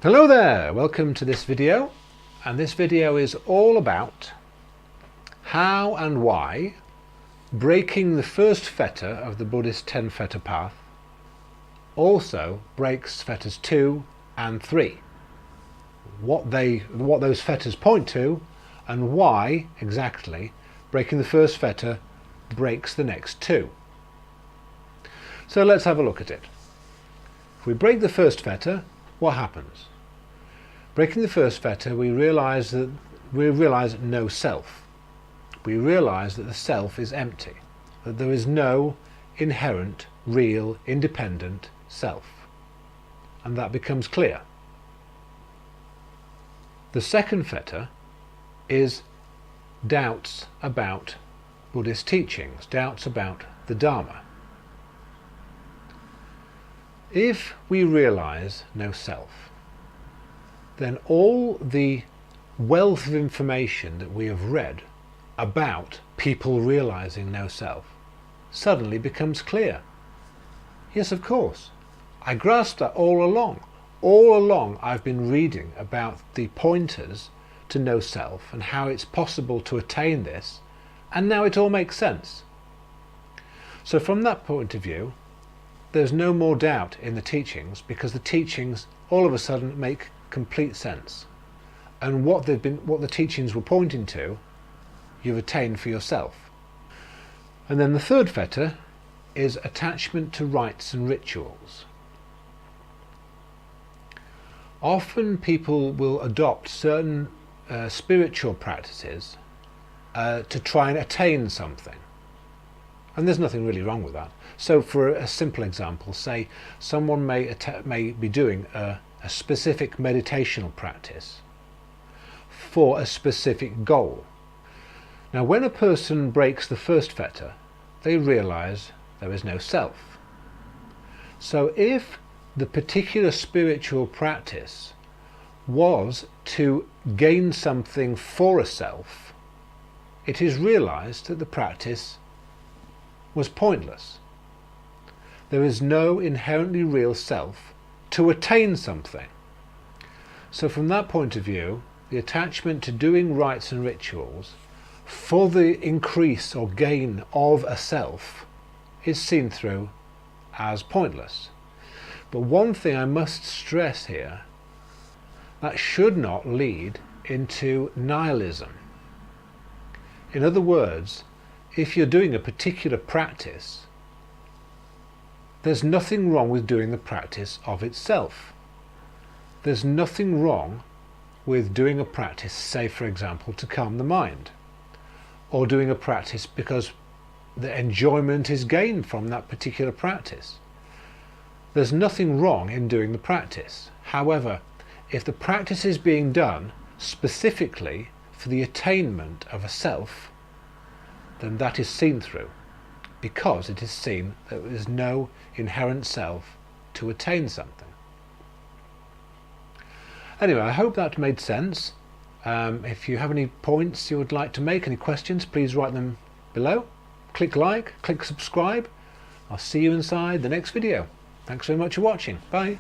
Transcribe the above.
Hello there, welcome to this video, and this video is all about how and why breaking the first fetter of the Buddhist 10 fetter path also breaks fetters 2 and 3. What those fetters point to and why exactly breaking the first fetter breaks the next two. So let's have a look at it. If we break the first fetter, what happens? Breaking the first fetter, we realize no self. We realize that the self is empty, that there is no inherent, real, independent self. And that becomes clear. The second fetter is doubts about Buddhist teachings, doubts about the Dharma. If we realize no self, then all the wealth of information that we have read about people realizing no self suddenly becomes clear. Yes, of course. I grasped that all along. All along I've been reading about the pointers to no self and how it's possible to attain this, and now it all makes sense. So from that point of view, there's no more doubt in the teachings, because the teachings all of a sudden make complete sense, and what the teachings were pointing to, you've attained for yourself. And then the third fetter is attachment to rites and rituals. Often people will adopt certain spiritual practices to try and attain something, and there's nothing really wrong with that. So for a simple example, say someone may be doing a specific meditational practice for a specific goal. Now when a person breaks the first fetter, they realize there is no self. So if the particular spiritual practice was to gain something for a self, it is realized that the practice was pointless. There is no inherently real self to attain something. So from that point of view, the attachment to doing rites and rituals for the increase or gain of a self is seen through as pointless. But one thing I must stress here, that should not lead into nihilism. In other words, if you're doing a particular practice, there's nothing wrong with doing the practice of itself. There's nothing wrong with doing a practice, say for example, to calm the mind, or doing a practice because the enjoyment is gained from that particular practice. There's nothing wrong in doing the practice. However, if the practice is being done specifically for the attainment of a self, then that is seen through, because it is seen that there is no inherent self to attain something. Anyway, I hope that made sense. If you have any points you would like to make, any questions, please write them below. Click like, click subscribe. I'll see you inside the next video. Thanks very much for watching. Bye.